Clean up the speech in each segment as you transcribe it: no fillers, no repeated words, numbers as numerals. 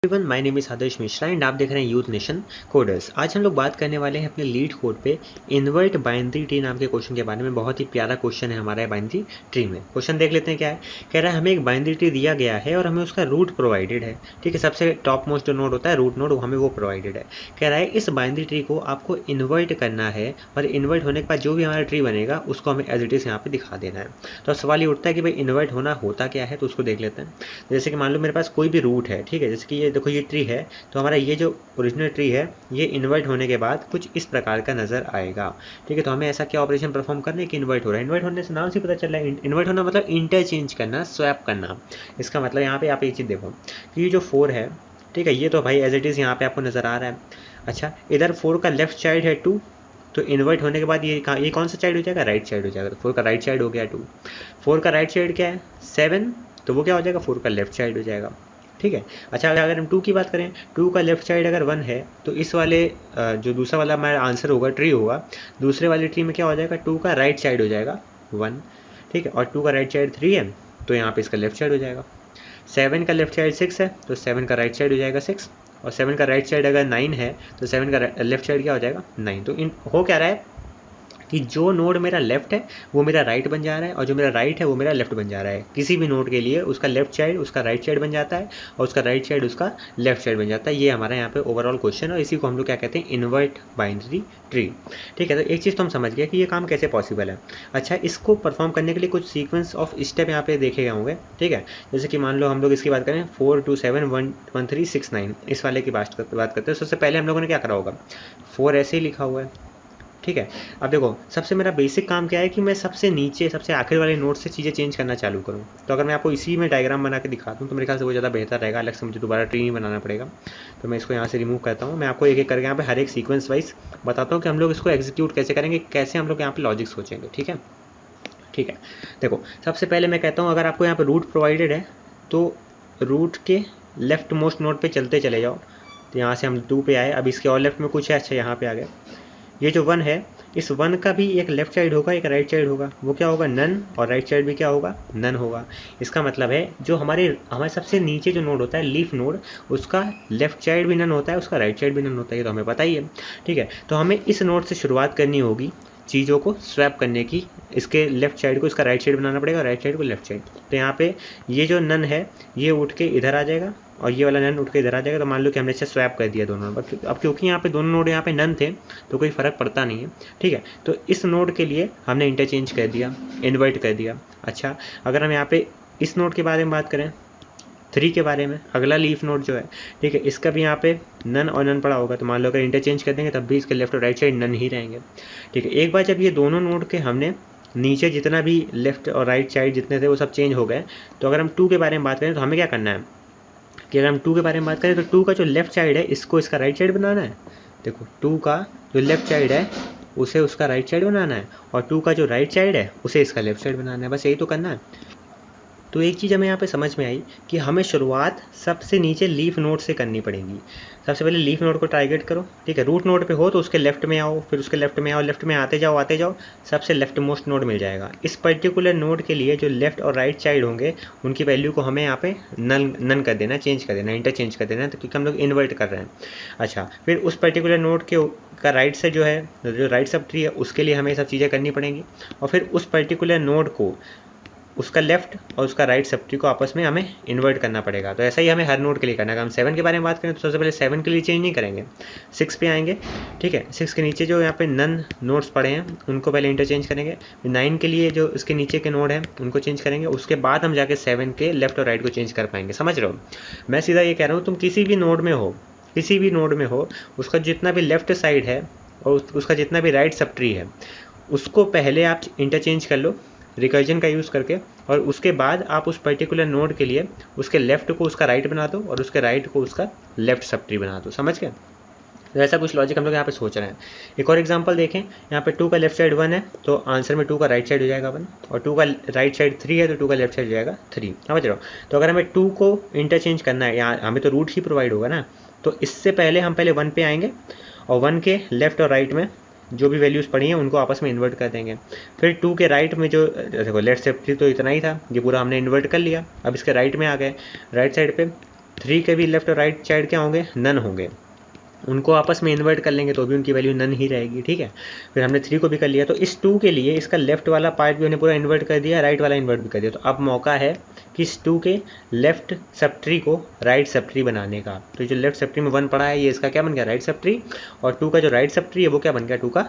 Everyone, my name is Adarsh Mishra and आप देख रहे हैं यूथ नेशन कोडर्स। आज हम लोग बात करने वाले हैं अपने लीड कोड पे इन्वर्ट बाइनरी ट्री नाम के क्वेश्चन के बारे में। बहुत ही प्यारा क्वेश्चन है हमारा बाइनरी ट्री में। क्वेश्चन देख लेते हैं क्या है। कह रहा है हमें एक बाइनरी ट्री दिया गया है और हमें उसका रूट प्रोवाइडेड है। ठीक है, सबसे टॉप मोस्ट जो नोड होता है रूट नोड, हमें वो प्रोवाइडेड है। कह रहा है इस बाइनरी ट्री को आपको इन्वर्ट करना है और इन्वर्ट होने के बाद जो भी हमारा ट्री बनेगा उसको हमें एज इट इज यहाँ पे दिखा देना है। तो सवाल ये उठता है कि भाई इन्वर्ट होना होता क्या है, तो उसको देख लेते हैं। जैसे कि मान लो मेरे पास कोई भी रूट है, ठीक है, जैसे कि ये देखो ये ट्री है, तो हमारा ये जो ओरिजिनल ट्री है ये इन्वर्ट होने के बाद कुछ इस प्रकार का नजर आएगा। ठीक है, तो हमें ऐसा क्या ऑपरेशन परफॉर्म करना है कि इन्वर्ट हो रहा है। इन्वर्ट होने से नाम से पता चल रहा है, इन्वर्ट होना मतलब इंटरचेंज करना, स्वैप करना। इसका मतलब यहाँ पे आप एक चीज़ देखो कि ये जो 4 है, ठीक है, ये तो भाई एज इट इज़ यहाँ पे आपको नजर आ रहा है। अच्छा, इधर 4 का लेफ्ट साइड है 2, तो इन्वर्ट होने के बाद ये कौन सा साइड हो जाएगा, राइट साइड हो जाएगा। 4 का राइट साइड हो गया 2। 4 का राइट साइड क्या है 7, तो वो क्या हो जाएगा 4 का लेफ्ट साइड हो जाएगा। ठीक है। अच्छा, अगर हम 2 की बात करें, 2 का लेफ्ट साइड अगर 1 है तो इस वाले जो दूसरा वाला हमारा आंसर होगा ट्री होगा, दूसरे वाले ट्री में क्या हो जाएगा 2 का राइट साइड हो जाएगा 1। ठीक है, और 2 का राइट साइड 3 है तो यहाँ पे इसका लेफ्ट साइड हो जाएगा। 7 का लेफ्ट साइड 6 है तो 7 का राइट साइड हो जाएगा 6, और 7 का राइट साइड अगर 9 है तो 7 का लेफ्ट साइड क्या हो जाएगा 9। तो इन हो क्या रहा है कि जो नोड मेरा लेफ्ट है वो मेरा राइट बन जा रहा है और जो मेरा राइट है वो मेरा लेफ्ट बन जा रहा है। किसी भी नोड के लिए उसका लेफ्ट साइड उसका राइट साइड बन जाता है और उसका राइट साइड उसका लेफ्ट साइड बन जाता है। ये हमारा यहाँ पे ओवरऑल क्वेश्चन है और इसी को हम लोग क्या कहते हैं, इन्वर्ट बाइनरी ट्री। ठीक है, तो एक चीज़ तो हम समझ गए कि ये काम कैसे पॉसिबल है। अच्छा, इसको परफॉर्म करने के लिए कुछ सीक्वेंस ऑफ स्टेप यहाँ पे देखे गए होंगे। ठीक है, जैसे कि मान लो हम लोग इसकी बात करें 4 2 7 1 1 3 6 9, इस वाले की बात करते हैं। सबसे पहले हम लोगों ने क्या करा होगा, 4 ऐसे ही लिखा हुआ है। ठीक है, अब देखो सबसे मेरा बेसिक काम क्या है कि मैं सबसे नीचे सबसे आखिर वाले नोट से चीज़ें चेंज करना चालू करूँ। तो अगर मैं आपको इसी में डायग्राम बना के दिखाता हूँ तो मेरे ख्याल से वो ज़्यादा बेहतर रहेगा, अलग से मुझे दोबारा ट्री नहीं बनाना पड़ेगा। तो मैं इसको यहाँ से रिमूव करता हूँ। मैं आपको एक एक करके यहाँ पे हर एक सीक्वेंस वाइज बताता हूँ कि हम लोग इसको एग्जीक्यूट कैसे करेंगे, कैसे हम लोग यहाँ पे लॉजिक सोचेंगे। ठीक है, ठीक है, देखो सबसे पहले मैं कहता हूँ अगर आपको यहाँ पे रूट प्रोवाइडेड है तो रूट के लेफ्ट मोस्ट नोड पे चलते चले जाओ। तो यहाँ से हम 2 पे आए, अब इसके और लेफ्ट में कुछ है, अच्छा यहाँ पे आ गया। ये जो 1 है, इस 1 का भी एक लेफ्ट साइड होगा एक राइट साइड होगा, वो क्या होगा नन, और राइट साइड भी क्या होगा नन होगा। इसका मतलब है जो हमारे सबसे नीचे जो नोड होता है लीफ नोड, उसका लेफ्ट साइड भी नन होता है, उसका राइट साइड भी नन होता है, ये तो हमें पता ही है। ठीक है, तो हमें इस नोड से शुरुआत करनी होगी चीज़ों को स्वैप करने की। इसके लेफ्ट साइड को इसका राइट साइड बनाना पड़ेगा, राइट साइड को लेफ्ट साइड। तो यहाँ पे ये जो नन है ये उठ के इधर आ जाएगा और ये वाला नन उठ के इधर आ जाएगा। तो मान लो कि हमने इसे स्वैप कर दिया दोनों। अब क्योंकि यहाँ पे दोनों नोड यहाँ पे नन थे तो कोई फ़र्क पड़ता नहीं है। ठीक है, तो इस नोड के लिए हमने इंटरचेंज कर दिया, इन्वर्ट कर दिया। अच्छा, अगर हम यहाँ पे इस नोड के बारे में बात करें 3 के बारे में, अगला लीफ नोड जो है, ठीक है, इसका भी यहाँ पे नन और नन पड़ा होगा। तो मान लो अगर इंटरचेंज कर देंगे तब भी इसके लेफ्ट और राइट साइड नन ही रहेंगे। ठीक है, एक बार जब ये दोनों नोड के हमने नीचे जितना भी लेफ्ट और राइट साइड जितने थे वो सब चेंज हो गए, तो अगर हम 2 के बारे में बात करें तो हमें क्या करना है कि अगर हम 2 के बारे में बात करें तो 2 का जो लेफ्ट साइड है इसको इसका राइट साइड बनाना है। देखो 2 का जो लेफ्ट साइड है उसे उसका राइट साइड बनाना है और 2 का जो राइट साइड है उसे इसका लेफ्ट साइड बनाना है, बस यही तो करना है। तो एक चीज़ हमें यहाँ पे समझ में आई कि हमें शुरुआत सबसे नीचे लीफ नोड से करनी पड़ेगी। सबसे पहले लीफ नोड को टारगेट करो। ठीक है, रूट नोड पे हो तो उसके लेफ्ट में आओ, फिर उसके लेफ्ट में आओ, लेफ्ट में आते जाओ, सबसे लेफ्ट मोस्ट नोड मिल जाएगा। इस पर्टिकुलर नोड के लिए जो लेफ्ट और राइट साइड होंगे उनकी वैल्यू को हमें यहाँ पे नन कर देना, चेंज कर देना, इंटरचेंज कर देना, तो क्योंकि हम लोग इन्वर्ट कर रहे हैं। अच्छा, फिर उस पर्टिकुलर नोड के का राइट से जो है जो राइट सब ट्री है उसके लिए हमें सब चीज़ें करनी पड़ेंगी, और फिर उस पर्टिकुलर नोड को उसका लेफ्ट और उसका राइट सब ट्री को आपस में हमें इन्वर्ट करना पड़ेगा। तो ऐसा ही हमें हर नोड के लिए करना है। अगर हम 7 के बारे में बात करें तो सबसे पहले 7 के लिए चेंज नहीं करेंगे, 6 पे आएंगे। ठीक है, 6 के नीचे जो यहाँ पे नन नोड्स पड़े हैं उनको पहले इंटरचेंज करेंगे। 9 के लिए जो इसके नीचे के नोड हैं उनको चेंज करेंगे, उसके बाद हम जाके 7 के लेफ्ट और राइट को चेंज कर पाएंगे। समझ रहे हो, मैं सीधा ये कह रहा हूँ तुम किसी भी नोड में हो उसका जितना भी लेफ्ट साइड है और उसका जितना भी राइट सब ट्री है उसको पहले आप इंटरचेंज कर लो रिकर्जन का यूज़ करके, और उसके बाद आप उस पर्टिकुलर नोड के लिए उसके लेफ्ट को उसका राइट बना दो और उसके राइट को उसका लेफ्ट सब ट्री बना दो। समझ गए, तो ऐसा कुछ लॉजिक हम लोग यहाँ पे सोच रहे हैं। एक और एग्जांपल देखें, यहाँ पे 2 का लेफ्ट साइड 1 है तो आंसर में 2 का राइट साइड हो जाएगा 1, और 2 का राइट साइड 3 है तो 2 का लेफ्ट साइड हो जाएगा 3। समझ रहे हो, तो अगर हमें 2 को इंटरचेंज करना है, यहाँ हमें तो रूट ही प्रोवाइड होगा ना, तो इससे पहले हम पहले 1 पे आएंगे और 1 के लेफ्ट और राइट में जो भी वैल्यूज़ पड़ी हैं उनको आपस में इन्वर्ट कर देंगे। फिर 2 के राइट में जो देखो लेफ्ट से तो इतना ही था, ये पूरा हमने इन्वर्ट कर लिया। अब इसके राइट में आ गए, राइट साइड पे 3 के भी लेफ्ट और राइट साइड क्या होंगे, नन होंगे। उनको आपस में इन्वर्ट कर लेंगे तो भी उनकी वैल्यू नन ही रहेगी, ठीक है। फिर हमने 3 को भी कर लिया, तो इस 2 के लिए इसका लेफ्ट वाला पार्ट भी हमने पूरा इन्वर्ट कर दिया, राइट वाला इन्वर्ट भी कर दिया। तो अब मौका है कि इस 2 के लेफ्ट सब ट्री को राइट सब ट्री बनाने का। तो जो लेफ्ट सब ट्री में 1 पड़ा है, ये इसका क्या बन गया, राइट सब ट्री, और 2 का जो राइट सब ट्री है वो क्या बन गया, 2 का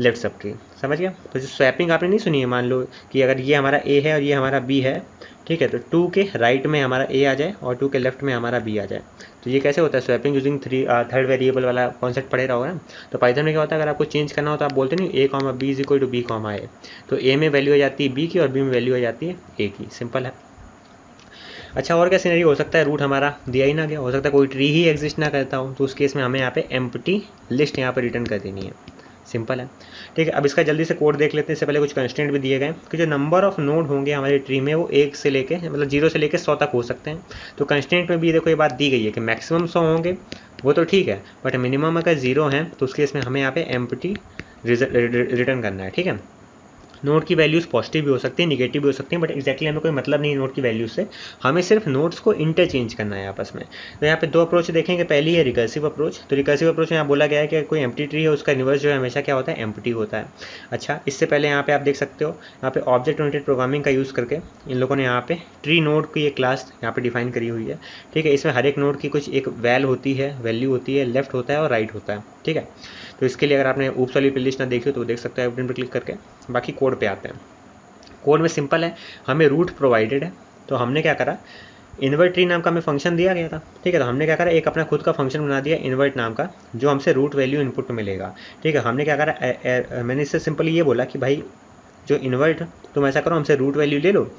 लेफ्ट सब ट्री। समझ गया। तो जो स्वैपिंग आपने नहीं सुनी है, मान लो कि अगर ये हमारा ए है और ये हमारा बी है, ठीक है, तो 2 के राइट में हमारा ए आ जाए और 2 के लेफ्ट में हमारा बी आ जाए। तो ये कैसे होता है, स्वैपिंग यूजिंग थर्ड वेरिएबल वाला कॉन्सेप्ट पढ़े रहोगे ना। तो पाइथन में क्या होता है, अगर आपको चेंज करना हो तो आप बोलते नहीं a comma b is equal to b comma a, तो ए में वैल्यू आ जाती है बी की और बी में वैल्यू आ जाती है ए की। सिंपल है। अच्छा, और क्या सिनेरियो हो सकता है, रूट हमारा दिया ही ना गया, हो सकता है कोई ट्री ही एग्जिस्ट ना करता हो, तो उस केस में हमें यहाँ पे एम्प्टी लिस्ट यहाँ पे रिटर्न कर देनी है। सिंपल है, ठीक है। अब इसका जल्दी से कोड देख लेते हैं। इससे पहले कुछ कंस्टेंट भी दिए गए कि जो नंबर ऑफ नोड होंगे हमारे ट्री में वो 1 से लेके मतलब 0 से लेके 100 तक हो सकते हैं। तो कंस्टेंट में भी देखो ये बात दी गई है कि मैक्सिमम 100 होंगे, वो तो ठीक है, बट मिनिमम अगर 0 है तो उसके इसमें हमें यहाँ पे एम्प्टी रिटर्न करना है, ठीक है। नोट की वैल्यूज़ पॉजिटिव भी हो सकती है, निगेटिव भी हो सकती हैं, बट एक्जैक्टली हमें कोई मतलब नहीं है नोट की वैल्यूज से, हमें सिर्फ नोट्स को इंटरचेंज करना है आपस में। तो यहाँ पे 2 अप्रोच देखेंगे। पहली है रिकर्सिव अप्रोच। तो रिकर्सिव अप्रोच में यहाँ बोला गया है कि कोई एम्प्टी ट्री है उसका इन्वर्स जो है हमेशा क्या होता है, एम्प्टी होता है। अच्छा, इससे पहले यहाँ पे आप देख सकते हो, यहाँ पे ऑब्जेक्ट ओरिएंटेड प्रोग्रामिंग का यूज़ करके इन लोगों ने यहाँ पे ट्री नोड की एक क्लास यहाँ पे डिफाइन करी हुई है, ठीक है। इसमें हर एक नोड की कुछ एक वैल्यू होती है, लेफ्ट होता है और राइट होता है, ठीक है। तो इसके लिए अगर आपने ऊप्स वाली प्लेलिस्ट ना देखी हो तो देख सकते हैं बटन पर क्लिक करके। बाकी कोड पे आते हैं। कोड में सिंपल है, हमें रूट प्रोवाइडेड है, तो हमने क्या करा, इन्वर्ट ट्री नाम का हमें फंक्शन दिया गया था, ठीक है। तो हमने क्या करा, एक अपना खुद का फंक्शन बना दिया इन्वर्ट नाम का, जो हमसे रूट वैल्यू इनपुट मिलेगा, ठीक है। हमने क्या करा, मैंने इससे सिंपली ये बोला कि भाई जो इन्वर्ट, तुम ऐसा करो हमसे रूट वैल्यू ले लो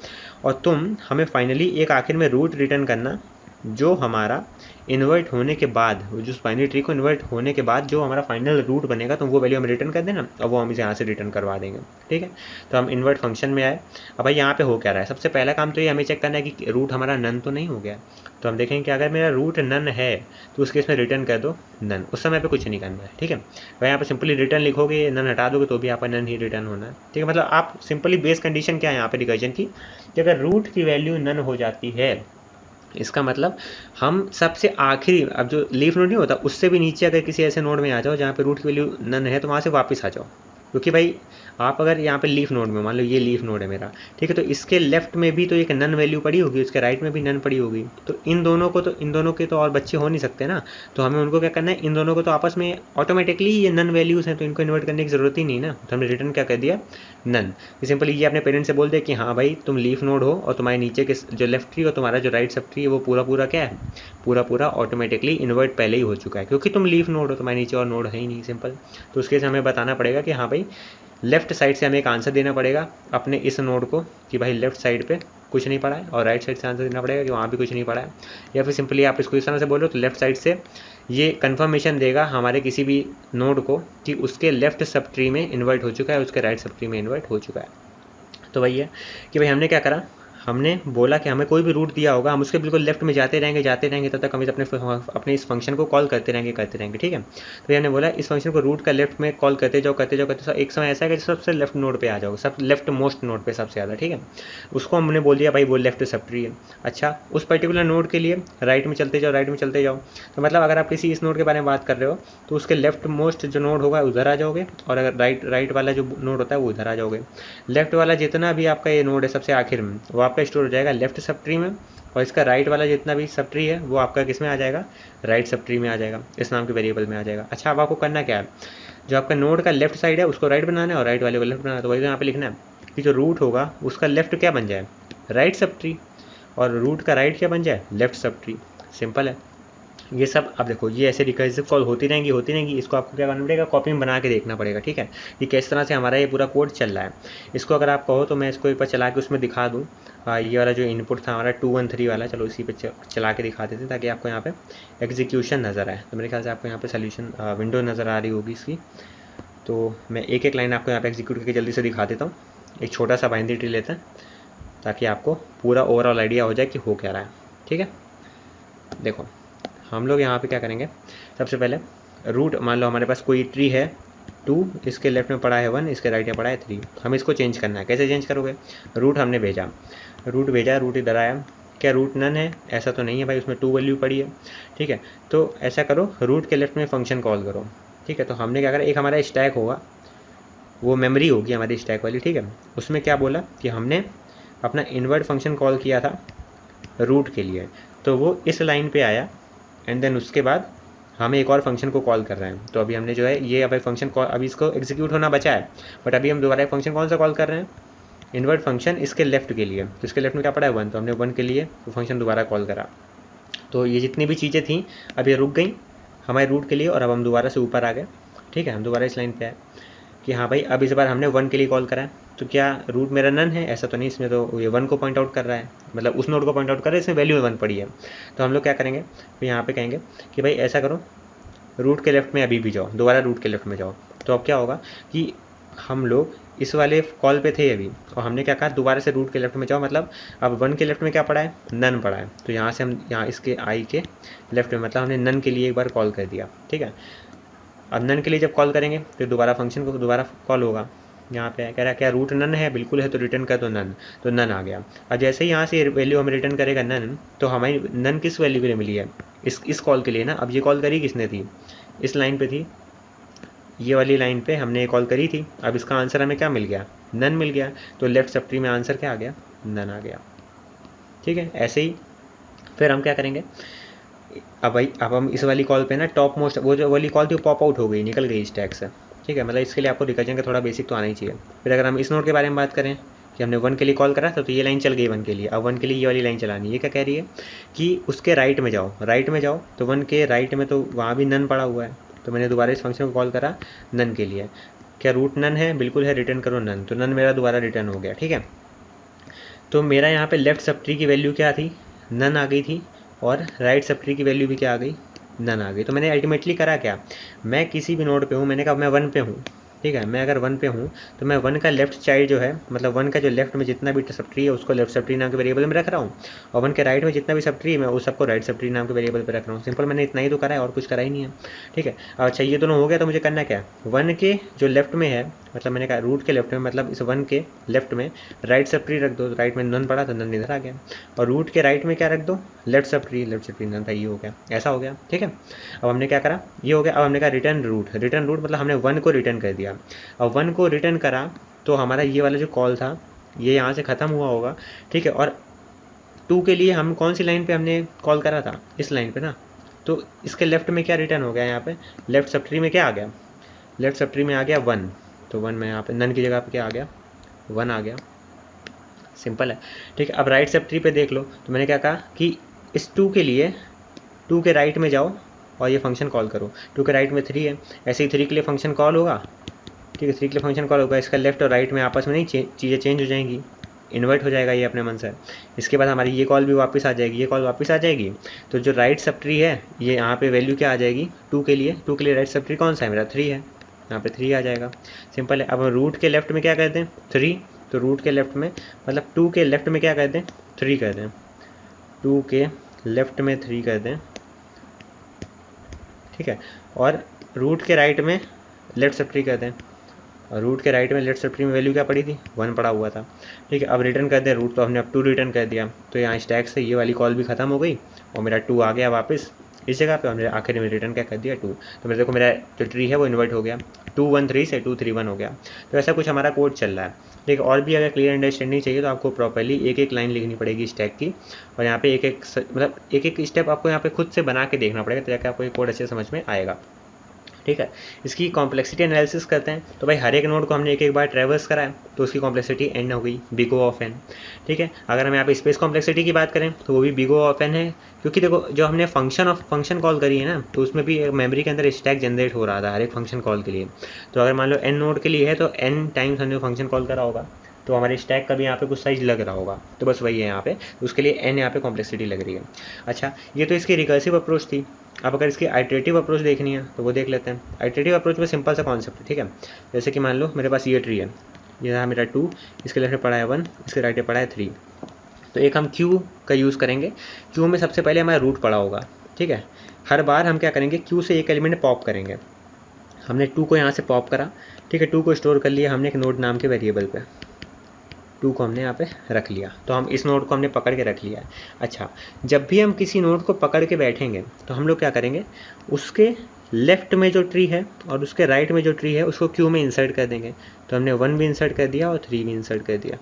और तुम हमें फाइनली एक आखिर में रूट रिटर्न करना, जो हमारा इन्वर्ट होने के बाद, जो बाइनरी ट्री को इन्वर्ट होने के बाद जो हमारा फाइनल रूट बनेगा तो वो वैल्यू हमें रिटर्न कर देना और वो हम इसे यहाँ से रिटर्न करवा देंगे, ठीक है। तो हम इन्वर्ट फंक्शन में आए। अब भाई यहाँ पे हो क्या रहा है, सबसे पहला काम तो ये हमें चेक करना है कि रूट हमारा नन तो नहीं हो गया। तो हम देखेंगे कि अगर मेरा रूट नन है तो उस केस में रिटर्न कर दो नन, उस समय पे कुछ नहीं करना है, ठीक है। वह यहाँ पे सिंपली रिटर्न लिखोगे, नन हटा दोगे तो भी यहाँ पर नन ही रिटर्न होना है, ठीक है। मतलब आप सिंपली बेस कंडीशन क्या है यहाँ पे रिकर्जन की, कि अगर रूट की वैल्यू नन हो जाती है, इसका मतलब हम सबसे आखिरी, अब जो लीफ नोड नहीं होता उससे भी नीचे अगर किसी ऐसे नोड में आ जाओ जहाँ पे रूट की वैल्यू नन है तो वहाँ से वापस आ जाओ। क्योंकि भाई आप अगर यहाँ पे लीफ नोड में, मान लो ये लीफ नोड है मेरा, ठीक है, तो इसके लेफ्ट में भी तो एक नन वैल्यू पड़ी होगी, उसके राइट में भी नन पड़ी होगी, तो इन दोनों के तो और बच्चे हो नहीं सकते ना। तो हमें उनको क्या करना है, इन दोनों को तो आपस में ऑटोमेटिकली ये नन वैल्यूज़ हैं तो इनको इन्वर्ट करने की ज़रूरत ही नहीं ना। तो हमने रिटर्न क्या कर दिया, नन। सिंपली ये अपने पेरेंट्स से बोल दे कि हाँ भाई तुम लीफ नोड हो और तुम्हारे नीचे के जो लेफ्ट ट्री और तुम्हारा जो राइट सब ट्री है वो पूरा क्या है, पूरा ऑटोमेटिकली इन्वर्ट पहले ही हो चुका है, क्योंकि तुम लीफ नोड हो, तुम्हारे नीचे और नोड है ही नहीं। सिंपल। तो उसके से हमें बताना पड़ेगा कि हाँ भाई लेफ्ट साइड से हमें एक आंसर देना पड़ेगा अपने इस नोड को कि भाई लेफ्ट साइड पे कुछ नहीं पड़ा है, और राइट साइड से आंसर देना पड़ेगा कि वहाँ भी कुछ नहीं पड़ा है। या फिर सिंपली आप इसको इस तरह से बोलो तो लेफ्ट साइड से ये कंफर्मेशन देगा हमारे किसी भी नोड को कि उसके लेफ्ट सब ट्री में इन्वर्ट हो चुका है, उसके राइट सब ट्री में इन्वर्ट हो चुका है। तो वही है कि भाई हमने क्या करा, हमने बोला कि हमें कोई भी रूट दिया होगा हम उसके बिल्कुल लेफ्ट में जाते रहेंगे तब तक हम अपने इस फंक्शन को कॉल करते रहेंगे, ठीक है। तो हमने बोला इस फंक्शन को रूट का लेफ्ट में कॉल करते जाओ, एक समय ऐसा है कि सबसे लेफ्ट नोड पे आ जाओगे, सब लेफ्ट मोस्ट नोड पे सबसे ज़्यादा, ठीक है। उसको हमने बोल दिया भाई वो लेफ्ट सब ट्री है। अच्छा, उस पर्टिकुलर नोड के लिए राइट में चलते जाओ। तो मतलब अगर आप किसी इस नोड के बारे में बात कर रहे हो तो उसके लेफ्ट मोस्ट जो नोड होगा उधर आ जाओगे, और अगर राइट वाला जो नोड होता है वो उधर आ जाओगे। लेफ्ट वाला जितना भी आपका ये नोड है सबसे आखिर में वो आपका स्टोर हो जाएगा लेफ्ट सब ट्री में, और इसका राइट वाला जितना भी सब ट्री है वो आपका किस में आ जाएगा, राइट सब ट्री में आ जाएगा, इस नाम के वेरिएबल में आ जाएगा। अच्छा, अब आपको करना क्या है, जो आपका नोड का लेफ्ट साइड है उसको राइट बनाना है और राइट वाले को लेफ्ट बनाना है। तो वही यहाँ पे लिखना है कि जो रूट होगा उसका लेफ्ट क्या बन जाए, राइट सब ट्री, और रूट का राइट क्या बन जाए, लेफ्ट सब ट्री। सिंपल है ये सब। अब देखो ये ऐसे रिकर्सिव कॉल होती रहेंगी। इसको आपको क्या करना पड़ेगा, कॉपी में बना के देखना पड़ेगा, ठीक है, कि किस तरह से हमारा ये पूरा कोड चल रहा है। इसको अगर आप कहो तो मैं इसको एक बार चला के उसमें दिखा दूँ। ये वाला जो इनपुट था हमारा 213 वाला, चलो इसी पे चला के दिखा देते ताकि आपको यहाँ पे एग्जीक्यूशन नज़र आए। तो मेरे ख्याल से आपको यहाँ पे सोल्यूशन विंडो नज़र आ रही होगी इसकी। तो मैं एक लाइन आपको यहाँ पे एग्जीक्यूट करके जल्दी से दिखा देता हूँ। एक छोटा सा बाइनरी ट्री लेते हैं ताकि आपको पूरा ओवरऑल आइडिया हो जाए कि हो क्या रहा है, ठीक है। देखो हम लोग यहाँ पे क्या करेंगे, सबसे पहले रूट, मान लो हमारे पास कोई ट्री है 2, इसके लेफ्ट में पड़ा है 1, इसके राइट में पड़ा है 3, हमें इसको चेंज करना है। कैसे चेंज करोगे, रूट हमने भेजा, रूट इधर आया, क्या रूट नन है? ऐसा तो नहीं है भाई, उसमें 2 वैल्यू पड़ी है। ठीक है, तो ऐसा करो, रूट के लेफ्ट में फंक्शन कॉल करो। ठीक है, तो हमने क्या करा, एक हमारा स्टैक होगा, वो मेमोरी होगी हमारी स्टैक वाली। ठीक है, उसमें क्या बोला कि हमने अपना इन्वर्ट फंक्शन कॉल किया था रूट के लिए, तो वो इस लाइन पे आया एंड देन उसके बाद हमें एक और फंक्शन को कॉल कर रहे हैं। तो अभी हमने जो है ये अभी फंक्शन कॉल, अभी इसको एग्जीक्यूट होना बचा है, बट अभी हम दोबारा एक फंक्शन कौन सा कॉल कर रहे हैं, इन्वर्ट फंक्शन इसके लेफ्ट के लिए। तो इसके लेफ्ट में क्या पड़ा है 1, तो हमने 1 के लिए वो फंक्शन दोबारा कॉल करा। तो ये जितनी भी चीज़ें थी अब ये रुक गई हमारे रूट के लिए, और अब हम दोबारा से ऊपर आ गए। ठीक है, हम दोबारा इस लाइन पे आए कि हाँ भाई अब इस बार हमने 1 के लिए कॉल करा है, तो क्या रूट मेरा नन है? ऐसा तो नहीं, इसमें तो ये 1 को पॉइंट आउट कर रहा है, मतलब उस नोड को पॉइंट आउट कर रहा है, इसमें वैल्यू 1 पड़ी है। तो हम लोग क्या करेंगे, तो यहाँ पे कहेंगे कि भाई ऐसा करो, रूट के लेफ्ट में अभी भी जाओ, दोबारा रूट के लेफ्ट में जाओ। तो अब क्या होगा कि हम लोग इस वाले कॉल पे थे अभी, और हमने क्या कहा दोबारा से रूट के लेफ्ट में जाओ, मतलब अब 1 के लेफ्ट में क्या पड़ा है, नन पड़ा है। तो यहाँ से हम यहाँ इसके आई के लेफ्ट में, मतलब हमने नन के लिए एक बार कॉल कर दिया। ठीक है, अब नन के लिए जब कॉल करेंगे तो दोबारा फंक्शन को दोबारा कॉल होगा। यहाँ पे कह रहा है क्या रूट नन है? बिल्कुल है, तो रिटर्न कर दो नन, तो नन आ गया। अब जैसे ही यहाँ से वैल्यू हमें रिटर्न करेगा नन, तो हमारी नन किस वैल्यू के लिए मिली है? इस कॉल के लिए ना। अब ये कॉल करी किसने थी? इस लाइन पे थी, ये वाली लाइन पे हमने ये कॉल करी थी। अब इसका आंसर हमें क्या मिल गया? नन मिल गया। तो लेफ्ट सब ट्री में आंसर क्या आ गया? नन आ गया। ठीक है, ऐसे ही फिर हम क्या करेंगे, अब हम इस वाली कॉल पे ना टॉप मोस्ट, वो जो वाली कॉल थी वो पॉप आउट हो गई, निकल गई स्टैक से। ठीक है, मतलब इसके लिए आपको रिकर्जन का थोड़ा बेसिक तो आना ही चाहिए। फिर अगर हम इस नोड के बारे में बात करें कि हमने 1 के लिए कॉल करा था, तो ये लाइन चल गई 1 के लिए। अब 1 के लिए ये वाली लाइन चलानी है। ये क्या कह रही है कि उसके राइट में जाओ, राइट में जाओ, तो 1 के राइट में तो वहाँ भी नन पड़ा हुआ है, तो मैंने दोबारा इस फंक्शन को कॉल करा नन के लिए। क्या रूट नन है? बिल्कुल है, रिटर्न करो नन, तो नन मेरा दोबारा रिटर्न हो गया। ठीक है, तो मेरा यहाँ पे लेफ्ट सब ट्री की वैल्यू क्या थी? नन आ गई थी, और राइट सब ट्री की वैल्यू भी क्या आ गई? नन आ गई। तो मैंने अल्टीमेटली करा क्या, मैं किसी भी नोड पे हूँ, मैंने कहा मैं 1 पे हूँ। ठीक है, मैं अगर 1 पे हूँ तो मैं 1 का लेफ्ट चाइल्ड जो है, मतलब 1 का जो लेफ्ट में जितना भी सब ट्री है उसको लेफ्ट सब ट्री नाम के वेरिएबल में रख रहा हूँ, और 1 के राइट में जितना भी सब ट्री है मैं उस सबको राइट सब ट्री नाम के वेरिएबल पे रख रहा हूँ। सिंपल, मैंने इतना ही तो करा है, और कुछ करा ही नहीं है। ठीक है, अच्छा ये दोनों हो गया, तो मुझे करना क्या है, 1 के जो लेफ्ट में है, मतलब मैंने कहा रूट के लेफ्ट में, मतलब इस 1 के लेफ्ट में राइट सब ट्री रख दो। राइट में नन पड़ा तो नन इधर आ गया, और रूट के राइट में क्या रख दो? Left subtree, left subtree none था, ये हो गया, ऐसा हो गया। ठीक है, अब हमने क्या करा, ये हो गया। अब हमने कहा रिटर्न रूट, रिटर्न रूट मतलब हमने 1 को रिटर्न कर दिया। अब 1 को रिटर्न करा तो हमारा ये वाला जो कॉल था ये यहाँ से ख़त्म हुआ होगा। ठीक है, और 2 के लिए हम कौन सी लाइन पे हमने कॉल करा था? इस लाइन पे ना। तो इसके लेफ्ट में क्या रिटर्न हो गया? यहाँ पे लेफ्ट सब ट्री में क्या आ गया? लेफ्ट सब ट्री में आ गया 1, तो 1 में यहाँ पे नन की जगह पे क्या आ गया? 1 आ गया। सिंपल है। ठीक है, अब राइट सब ट्री पे देख लो, तो मैंने क्या कहा कि इस 2 के लिए 2 के राइट में जाओ और ये फंक्शन कॉल करो। 2 के राइट में 3 है, ऐसे ही 3 के लिए फंक्शन कॉल होगा। ठीक है, 3 के लिए फंक्शन कॉल होगा, इसका लेफ्ट और राइट में आपस में नहीं चीज़ें चेंज हो जाएंगी, इन्वर्ट हो जाएगा ये अपने मन से। इसके बाद हमारी ये कॉल भी वापस आ जाएगी, ये कॉल वापस आ जाएगी। तो जो राइट सब ट्री है ये यहाँ पे वैल्यू क्या आ जाएगी 2 के लिए? 2 के लिए राइट सब ट्री कौन सा है मेरा? 3 है, यहाँ पे 3 आ जाएगा। सिंपल है। अब रूट के लेफ्ट में क्या कर दें? 3, तो रूट के लेफ्ट में मतलब 2 के लेफ्ट में क्या कर दें? 3 कर दें, 2 के लेफ्ट में 3 कर दें। ठीक है, और रूट के राइट में लेफ्ट सब ट्री कर दें, और रूट के राइट में लेफ्ट सब ट्री में वैल्यू क्या पड़ी थी? 1 पड़ा हुआ था। ठीक है, अब रिटर्न कर दें रूट, तो हमने अब 2 रिटर्न कर दिया, तो यहाँ स्टैक से ये वाली कॉल भी ख़त्म हो गई और मेरा 2 आ गया वापस इस जगह पे। हमने आखिर में रिटर्न क्या कर दिया? 2। तो मेरे देखो मेरा जो ट्री है वो इन्वर्ट हो गया, 2 1 3 से 2 3 1 हो गया। तो ऐसा कुछ हमारा कोड चल रहा है। ठीक है, और भी अगर क्लियर अंडरस्टैंडिंग चाहिए तो आपको प्रॉपर्ली एक एक लाइन लिखनी पड़ेगी स्टैक की, और यहाँ पे एक एक मतलब एक एक स्टेप आपको यहाँ पे खुद से बना के देखना पड़ेगा, तो जाकर आपको ये कोड अच्छे समझ में आएगा। ठीक है, इसकी कॉम्प्लेक्सिटी एनालिसिस करते हैं, तो भाई हर एक नोड को हमने एक एक बार ट्रैवर्स करा है, तो उसकी कॉम्प्लेक्सिटी n हो गई, बिग O ऑफ n। ठीक है, अगर हम यहाँ पे स्पेस कॉम्प्लेक्सिटी की बात करें तो वो भी बिग O ऑफ n है, क्योंकि देखो जो हमने फंक्शन कॉल करी है ना, तो उसमें भी मेमोरी के अंदर स्टैक जनरेट हो रहा था हर एक फंक्शन कॉल के लिए। तो अगर मान लो n नोड के लिए है तो n टाइम्स हमने फंक्शन कॉल करा होगा, तो हमारे स्टैक का भी यहाँ पे कुछ साइज लग रहा होगा, तो बस वही है यहाँ पे, तो उसके लिए n यहाँ पे कॉम्प्लेक्सिटी लग रही है। अच्छा, ये तो इसकी रिकर्सिव अप्रोच थी। अब अगर इसकी आइटरेटिव अप्रोच देखनी है तो वो देख लेते हैं। आइटरेटिव अप्रोच में सिंपल सा कॉन्सेप्ट है। ठीक है, जैसे कि मान लो मेरे पास ये ट्री है, ये रहा मेरा 2, इसके लेफ्ट में पड़ा है 1, इसके राइट में पड़ा है 3। तो एक हम क्यू का यूज़ करेंगे। क्यू में सबसे पहले हमारा रूट पड़ा होगा। ठीक है, हर बार हम क्या करेंगे, क्यू से एक एलिमेंट पॉप करेंगे। हमने 2 को यहाँ से पॉप करा। ठीक है, 2 को स्टोर कर लिया हमने एक नोड नाम के वेरिएबल पे। 2 को हमने यहाँ पे रख लिया, तो हम इस नोड को हमने पकड़ के रख लिया है। अच्छा, जब भी हम किसी नोड को पकड़ के बैठेंगे तो हम लोग क्या करेंगे, उसके लेफ्ट में जो ट्री है और उसके राइट में जो ट्री है उसको क्यू में इंसर्ट कर देंगे। तो हमने 1 भी इंसर्ट कर दिया और 3 भी इंसर्ट कर दिया,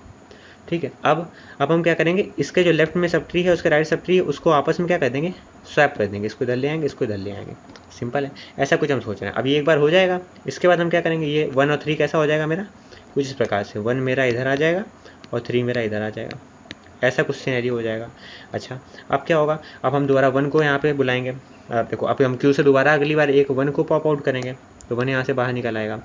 ठीक है। अब हम क्या करेंगे, इसके जो लेफ्ट में सब ट्री है उसके राइट सब ट्री है उसको आपस में क्या कर देंगे, स्वैप कर देंगे, इसको इधर ले आएंगे, इसको इधर ले आएंगे। सिंपल है, ऐसा कुछ हम सोच रहे हैं। अब ये एक बार हो जाएगा, इसके बाद हम क्या करेंगे, ये 1 और 3 कैसा हो जाएगा मेरा, कुछ इस प्रकार से 1 मेरा इधर आ जाएगा और 3 मेरा इधर आ जाएगा, ऐसा कुछ सिनेरियो हो जाएगा। अच्छा, अब क्या होगा, अब हम दोबारा 1 को यहाँ पे बुलाएंगे। अब देखो, अब हम क्यू से दोबारा अगली बार एक 1 को पॉप आउट करेंगे, तो 1 यहाँ से बाहर निकल आएगा,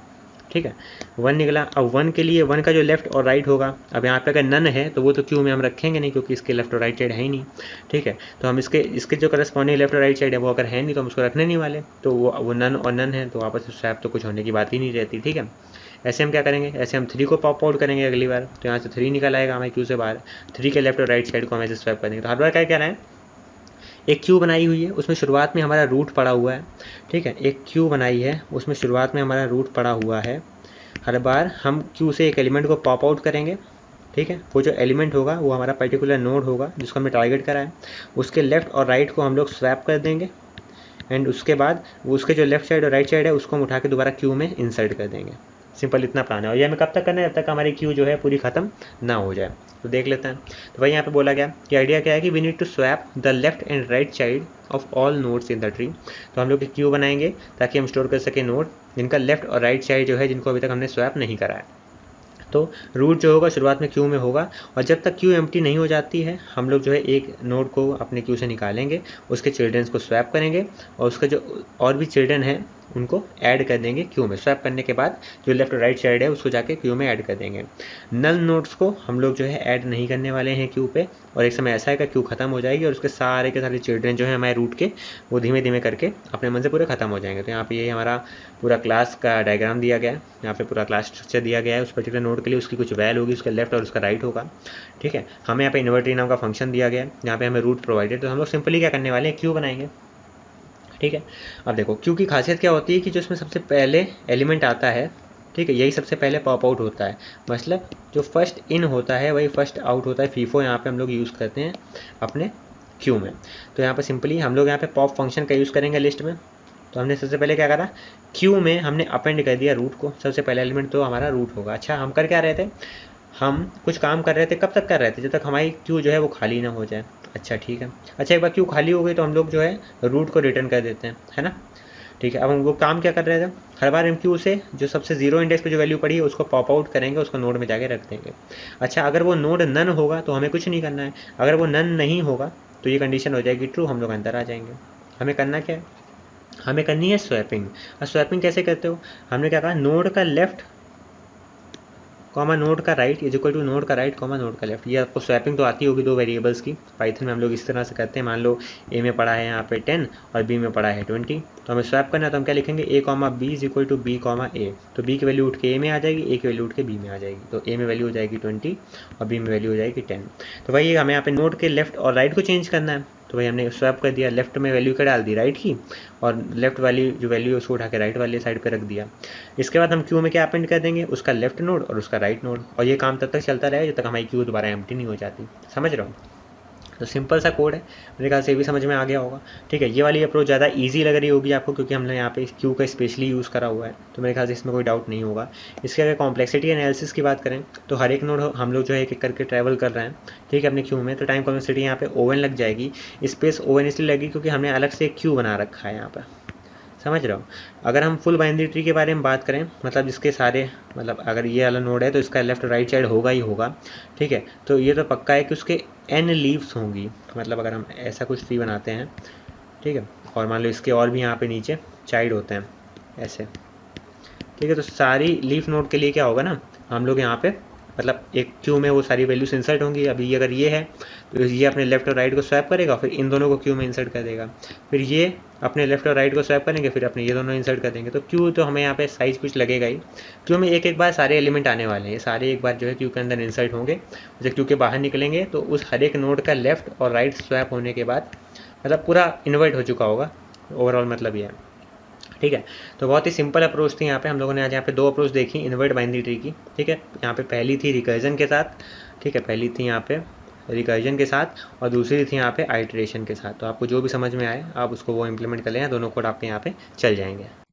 ठीक है। 1 निकला। अब 1 के लिए 1 का जो लेफ्ट और राइट होगा, अब यहाँ पे अगर नन है तो वो तो क्यू में हम रखेंगे नहीं, क्योंकि इसके लेफ्ट और राइट साइड है ही नहीं, ठीक है। तो हम इसके जो करस्पॉन्डिंग लेफ्ट और राइट साइड है वो अगर है नहीं तो हम उसको रखने नहीं वाले, तो वो नन और नन है, तो आपस में स्वैप तो कुछ होने की बात ही नहीं रहती, ठीक है। ऐसे हम क्या करेंगे, ऐसे हम 3 को पॉप आउट करेंगे अगली बार, तो यहाँ से 3 निकल आएगा हमें क्यू से बाहर, 3 के लेफ्ट और राइट साइड को हम ऐसे स्वैप करेंगे। तो हर बार क्या कह रहे हैं, एक क्यू बनाई हुई है, उसमें शुरुआत में हमारा रूट पड़ा हुआ है, ठीक है। एक क्यू बनाई है, उसमें शुरुआत में हमारा रूट पड़ा हुआ है। हर बार हम क्यू से एक एलिमेंट को पॉप आउट करेंगे, ठीक है। वो जो एलिमेंट होगा वो हमारा पर्टिकुलर नोड होगा जिसको हमने टारगेट करा है, उसके लेफ्ट और राइट को हम लोग स्वैप कर देंगे, एंड उसके बाद वो उसके जो लेफ्ट साइड और राइट साइड है उसको हम उठा के दोबारा क्यू में इंसर्ट कर देंगे। सिंपल इतना प्लान है, और ये हमें कब तक करना है, जब तक हमारी क्यू जो है पूरी खत्म ना हो जाए। तो देख लेते हैं। तो भाई यहाँ पे बोला गया कि आइडिया क्या है कि we need to swap the left and right side of all nodes in the tree. तो हम लोग एक क्यू बनाएंगे ताकि हम स्टोर कर सकें नोड जिनका लेफ्ट और राइट साइड जो है जिनको अभी तक हमने स्वैप नहीं करा है। तो रूट जो होगा शुरुआत में क्यू में होगा, और जब तक क्यू एम्प्टी नहीं हो जाती है हम लोग जो है एक नोड को अपने क्यू से निकालेंगे, उसके चिल्ड्रंस को स्वैप करेंगे और उसके जो और भी चिल्ड्रन हैं उनको ऐड कर देंगे क्यू में। स्वैप करने के बाद जो लेफ्ट और राइट साइड है उसको जाके क्यू में ऐड कर देंगे। नल नोड्स को हम लोग जो है ऐड नहीं करने वाले हैं क्यू पे, और एक समय ऐसा है कि क्यू खत्म हो जाएगी और उसके सारे के सारे चिल्ड्रन जो है हमारे रूट के वो धीमे धीमे करके अपने मन से पूरे खत्म हो जाएंगे। तो यहाँ पे ये हमारा पूरा क्लास का डायग्राम दिया गया है, यहाँ पे पूरा क्लास स्ट्रक्चर दिया गया है। उस पर्टिकुलर नोड के लिए उसकी कुछ वैल्यू होगी, उसका लेफ्ट और उसका राइट होगा, ठीक है। हमें यहाँ पे इन्वर्टरी नाम का फंक्शन दिया गया है, यहाँ पे हमें रूट प्रोवाइडेड। तो हम लोग सिंपली क्या करने वाले हैं, क्यू बनाएंगे, ठीक है। अब देखो क्यू की खासियत क्या होती है कि जो इसमें सबसे पहले एलिमेंट आता है, ठीक है, यही सबसे पहले पॉप आउट होता है। मतलब जो फर्स्ट इन होता है वही फर्स्ट आउट होता है। फीफो यहाँ पे हम लोग यूज़ करते हैं अपने क्यू में। तो यहाँ पे सिंपली हम लोग यहाँ पे पॉप फंक्शन का यूज़ करेंगे लिस्ट में। तो हमने सबसे पहले क्या करा, क्यू में हमने अपेंड कर दिया रूट को, सबसे पहला एलिमेंट तो हमारा रूट होगा। अच्छा, हम कर क्या रहे थे, हम कुछ काम कर रहे थे, कब तक कर रहे थे, जब तक हमारी क्यू जो है वो खाली ना हो जाए। अच्छा ठीक है। अच्छा, एक बार क्यू खाली हो गई तो हम लोग जो है रूट को रिटर्न कर देते हैं, है ना, ठीक है। अब हम वो काम क्या कर रहे थे, हर बार हम क्यू से जो सबसे जीरो इंडेक्स पे जो वैल्यू पड़ी है उसको पॉप आउट करेंगे, उसको नोड में जाके रख देंगे। अच्छा, अगर वो नोड नन होगा तो हमें कुछ नहीं करना है, अगर वो नन नहीं होगा तो ये कंडीशन हो जाएगी ट्रू, हम लोग अंदर आ जाएंगे। हमें करना क्या है, हमें करनी है स्वैपिंग। और स्वैपिंग कैसे करते हो, हमने क्या कहा, नोड का लेफ्ट कॉमा नोड का right is equal to node का राइट कॉमा नोड का लेफ्ट। ये आपको स्वैपिंग तो आती होगी दो वेरिएबल्स की, पाइथन में हम लोग इस तरह से करते हैं। मान लो ए में पड़ा है यहाँ पे 10 और बी में पड़ा है 20, तो हमें स्वैप करना है, तो हम क्या लिखेंगे, a comma b is equal to b comma a. तो बी की वैल्यू उठ के ए में आ जाएगी, ए की वैल्यू उठ के बी में आ जाएगी। तो ए में वैल्यू हो जाएगी 20 और बी में वैल्यू हो जाएगी 10। तो भाई हमें यहाँ पे नोड के लेफ्ट और राइट को चेंज करना है। तो भाई हमने स्वैप कर दिया, लेफ्ट में वैल्यू क्या डाल दी, राइट की, और लेफ्ट वाली जो वैल्यू है उसको उठा के राइट वाली साइड पे रख दिया। इसके बाद हम क्यू में क्या अपेंड कर देंगे, उसका लेफ्ट नोड और उसका राइट नोड, और ये काम तब तक चलता रहेगा जब तक हमारी क्यू दोबारा एम्प्टी नहीं हो जाती। समझ रहे हो, तो सिंपल सा कोड है, मेरे ख्याल से ये भी समझ में आ गया होगा। ठीक है, ये वाली अप्रोच ज़्यादा इजी लग रही होगी आपको क्योंकि हमने यहाँ पे क्यू का स्पेशली यूज़ करा हुआ है, तो मेरे ख्याल से इसमें कोई डाउट नहीं होगा। इसके अगर कॉम्प्लेक्सिटी एनालिसिस की बात करें तो हर एक नोड हम लोग जो है एक एक करके ट्रैवल कर रहे हैं, ठीक है, अपने क्यू में, तो टाइम कॉम्प्लेक्सिटी यहाँ पे ओवन लग जाएगी। स्पेस ओवन इसलिए लगी क्योंकि हमने अलग से एक क्यू बना रखा है यहाँ पर। समझ रहे हो। अगर हम फुल बाइनरी ट्री के बारे में बात करें, मतलब इसके सारे, मतलब अगर ये वाला नोड है तो इसका लेफ्ट राइट साइड होगा ही होगा, ठीक है। तो ये तो पक्का है कि उसके n लीव्स होंगी, मतलब अगर हम ऐसा कुछ ट्री बनाते हैं, ठीक है, और मान लो इसके और भी यहाँ पे नीचे चाइल्ड होते हैं ऐसे, ठीक है, तो सारी लीफ नोड के लिए क्या होगा ना, हम लोग यहाँ पे मतलब एक क्यू में वो सारी वैल्यूज इंसर्ट होंगी। अभी अगर ये है तो ये अपने लेफ्ट और राइट को स्वैप करेगा, फिर इन दोनों को क्यू में इंसर्ट कर देगा, फिर ये अपने लेफ्ट और राइट को स्वैप करेंगे, फिर अपने ये दोनों इंसर्ट कर देंगे। तो क्यू तो हमें यहाँ पे साइज कुछ लगेगा ही, क्यू में एक एक बार सारे एलिमेंट आने वाले हैं, सारे एक बार जो है क्यू के अंदर इंसर्ट होंगे। जब क्यू के बाहर निकलेंगे तो उस हर एक नोड का लेफ्ट और राइट स्वैप होने के बाद मतलब पूरा इन्वर्ट हो चुका होगा, ओवरऑल मतलब ये है, ठीक है। तो बहुत ही सिंपल अप्रोच थी यहाँ पे, हम लोगों ने आज यहाँ पे 2 अप्रोच देखी इन्वर्ट बाइनरी ट्री की। ठीक है, यहाँ पे पहली थी रिकर्जन के साथ, ठीक है, पहली थी यहाँ पे रिकर्जन के साथ और दूसरी थी यहाँ पे आइटरेशन के साथ। तो आपको जो भी समझ में आए आप उसको वो इम्प्लीमेंट कर लें, दोनों कोड आपके यहाँ पे चल जाएंगे।